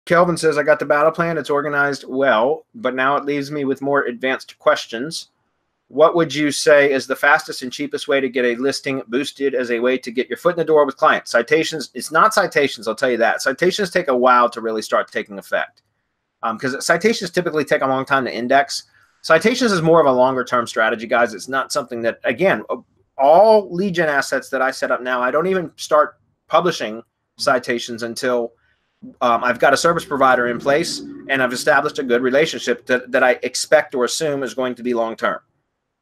Kelvin says, I got the battle plan. It's organized well, but now it leaves me with more advanced questions. What would you say is the fastest and cheapest way to get a listing boosted as a way to get your foot in the door with clients? Citations, it's not citations, I'll tell you that. Citations take a while to really start taking effect because citations typically take a long time to index. Citations is more of a longer term strategy, guys. It's not something that, again, all lead gen assets that I set up now, I don't even start publishing citations until I've got a service provider in place and I've established a good relationship that I expect or assume is going to be long term.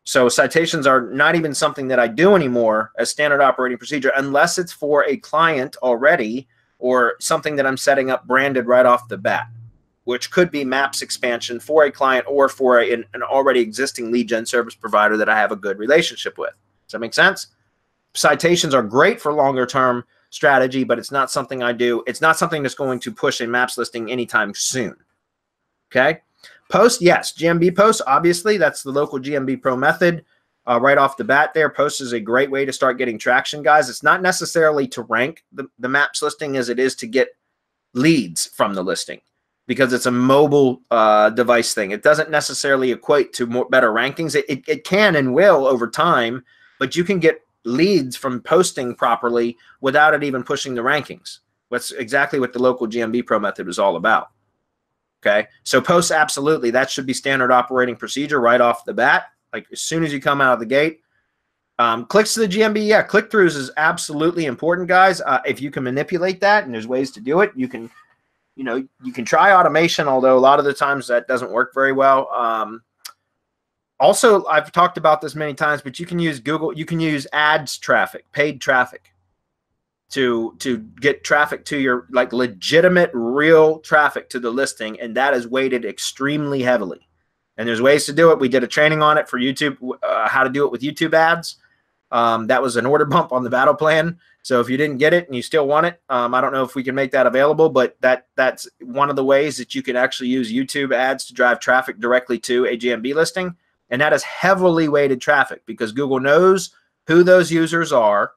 So citations are not even something that I do anymore as standard operating procedure unless it's for a client already or something that I'm setting up branded right off the bat, which could be maps expansion for a client or for an already existing lead gen service provider that I have a good relationship with. Does that make sense? Citations are great for longer term strategy, but it's not something I do. It's not something that's going to push a maps listing anytime soon. Okay. Post, yes. GMB post, obviously, that's the local GMB Pro method. Right off the bat there, post is a great way to start getting traction, guys. It's not necessarily to rank the maps listing as it is to get leads from the listing because it's a mobile device thing. It doesn't necessarily equate to better rankings. It can and will over time, but you can get leads from posting properly without it even pushing the rankings. That's exactly what the local GMB Pro method is all about. Okay, so posts, absolutely. That should be standard operating procedure right off the bat. Like as soon as you come out of the gate. Clicks to the GMB, yeah, click-throughs is absolutely important, guys. If you can manipulate that, and there's ways to do it, you can try automation, although a lot of the times that doesn't work very well. Also, I've talked about this many times, but you can use Google, you can use ads traffic, paid traffic to get traffic to your like legitimate real traffic to the listing, and that is weighted extremely heavily. And there's ways to do it. We did a training on it for YouTube, how to do it with YouTube ads. That was an order bump on the battle plan. So if you didn't get it and you still want it, I don't know if we can make that available, but that's one of the ways that you can actually use YouTube ads to drive traffic directly to a GMB listing. And that is heavily weighted traffic because Google knows who those users are.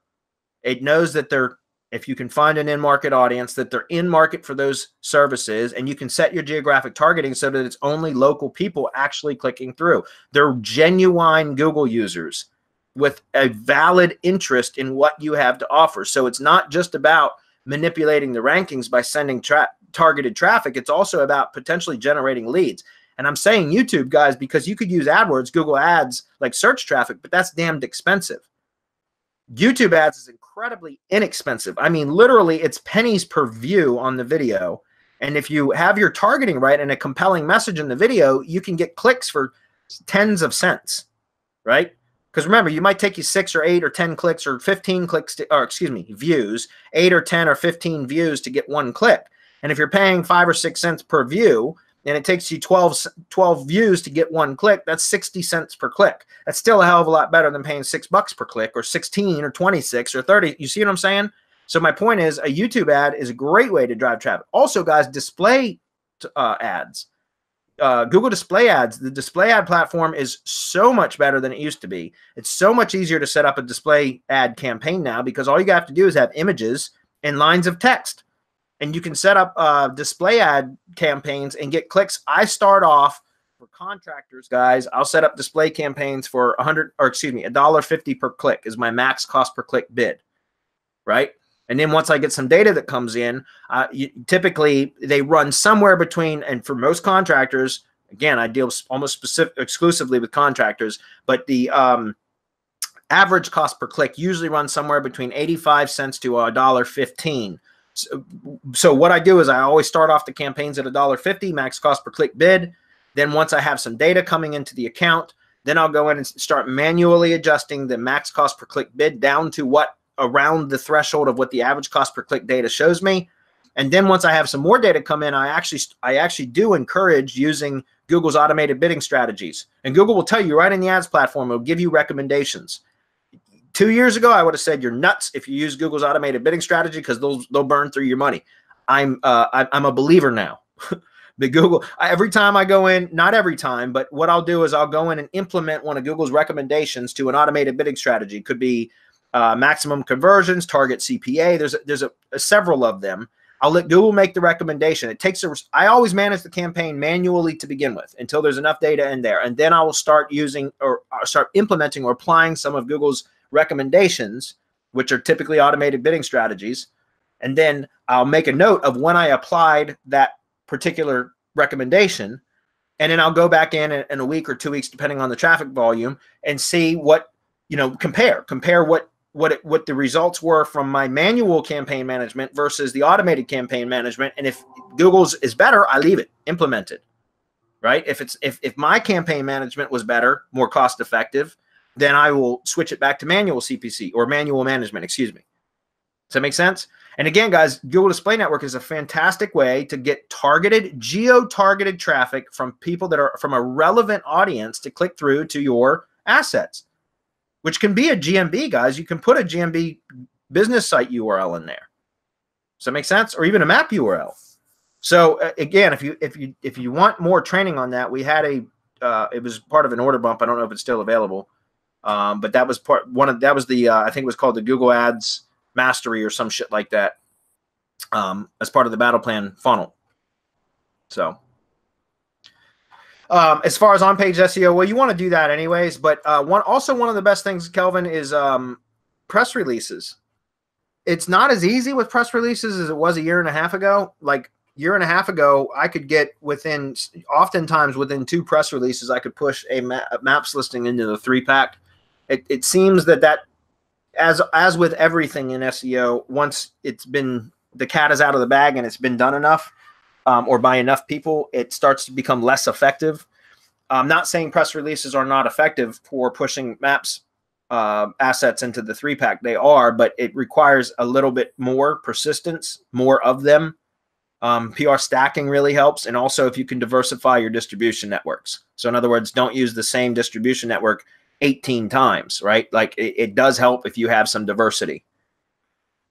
It knows that they're, if you can find an in-market audience, that they're in market for those services, and you can set your geographic targeting so that it's only local people actually clicking through. They're genuine Google users with a valid interest in what you have to offer. So it's not just about manipulating the rankings by sending targeted traffic. It's also about potentially generating leads. And I'm saying YouTube, guys, because you could use AdWords, Google Ads, like search traffic, but that's damned expensive. YouTube ads is incredibly inexpensive. I mean, literally, it's pennies per view on the video. And if you have your targeting right and a compelling message in the video, you can get clicks for tens of cents, right? Because remember, you might take you 6 or 8 or 10 clicks or 15 clicks, views, 8 or 10 or 15 views to get one click. And if you're paying 5 or 6 cents per view, and it takes you 12 views to get one click, that's 60 cents per click. That's still a hell of a lot better than paying $6 per click or 16 or 26 or 30. You see what I'm saying? So my point is a YouTube ad is a great way to drive traffic. Also, guys, display ads. Google Display Ads, the display ad platform is so much better than it used to be. It's so much easier to set up a display ad campaign now because all you have to do is have images and lines of text. And you can set up display ad campaigns and get clicks. I start off for contractors, guys. I'll set up display campaigns for $1.50 per click is my max cost per click bid, right? And then once I get some data that comes in, typically they run somewhere between, and for most contractors, again, I deal almost exclusively with contractors, but the average cost per click usually runs somewhere between 85 cents to $1.15. So what I do is I always start off the campaigns at $1.50 max cost per click bid. Then once I have some data coming into the account, then I'll go in and start manually adjusting the max cost per click bid down to what around the threshold of what the average cost per click data shows me. And then once I have some more data come in, I actually do encourage using Google's automated bidding strategies. And Google will tell you right in the ads platform, it'll give you recommendations. 2 years ago, I would have said you're nuts if you use Google's automated bidding strategy because they'll burn through your money. I'm a believer now. The Google, every time I go in, not every time, but what I'll do is I'll go in and implement one of Google's recommendations to an automated bidding strategy. It could be maximum conversions, target CPA. There's several of them. I'll let Google make the recommendation. It takes I always manage the campaign manually to begin with until there's enough data in there. And then I will start using or start implementing or applying some of Google's recommendations, which are typically automated bidding strategies. And then I'll make a note of when I applied that particular recommendation. And then I'll go back in a week or 2 weeks, depending on the traffic volume, and see what, compare what the results were from my manual campaign management versus the automated campaign management. And if Google's is better, I leave it, implement it, right? If my campaign management was better, more cost effective, then I will switch it back to manual CPC or manual management, excuse me. Does that make sense? And again, guys, Google Display Network is a fantastic way to get targeted, geo-targeted traffic from people that are from a relevant audience to click through to your assets, which can be a GMB, guys. You can put a GMB business site URL in there. Does that make sense? Or even a map URL. So again, if you want more training on that, we had it was part of an order bump. I don't know if it's still available, but that was I think it was called the Google Ads Mastery or some shit like that, as part of the battle plan funnel. So as far as on-page SEO, well, you want to do that anyways, but one of the best things, Kelvin, is press releases. It's not as easy with press releases as it was a year and a half ago. Like year and a half ago, I could get oftentimes within 2 press releases, I could push a maps listing into the 3-pack. It seems that as with everything in SEO, once the cat is out of the bag and it's been done enough, or by enough people, it starts to become less effective. I'm not saying press releases are not effective for pushing maps assets into the 3-pack. They are, but it requires a little bit more persistence, more of them. PR stacking really helps. And also if you can diversify your distribution networks. So in other words, don't use the same distribution network 18 times, right? Like it does help if you have some diversity.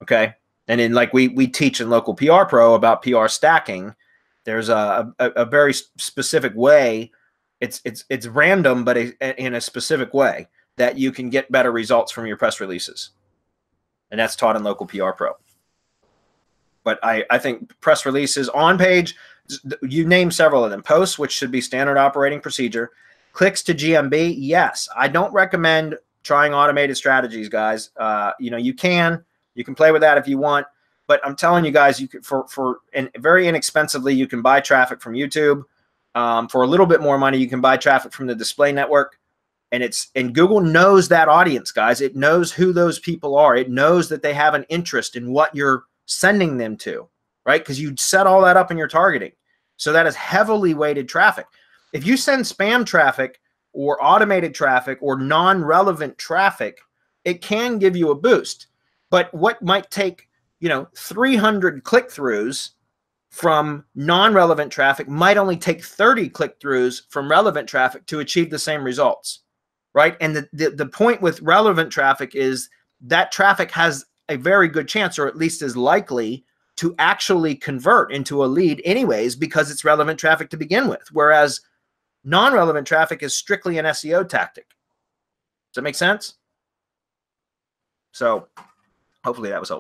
Okay. And then like we teach in Local PR Pro about PR stacking. There's a very specific way. It's random, but in a specific way that you can get better results from your press releases. And that's taught in Local PR Pro. But I think press releases on page, you name several of them. Posts, which should be standard operating procedure. Clicks to GMB, yes. I don't recommend trying automated strategies, guys. You can play with that if you want, but I'm telling you guys, and very inexpensively, you can buy traffic from YouTube. For a little bit more money, you can buy traffic from the display network. And Google knows that audience, guys. It knows who those people are. It knows that they have an interest in what you're sending them to, right? Because you set all that up in your targeting. So that is heavily weighted traffic. If you send spam traffic or automated traffic or non-relevant traffic, it can give you a boost. But what might take, 300 click-throughs from non-relevant traffic might only take 30 click-throughs from relevant traffic to achieve the same results, right? And the point with relevant traffic is that traffic has a very good chance, or at least is likely, to actually convert into a lead anyways, because it's relevant traffic to begin with. Whereas non-relevant traffic is strictly an SEO tactic. Does that make sense? So hopefully that was helpful.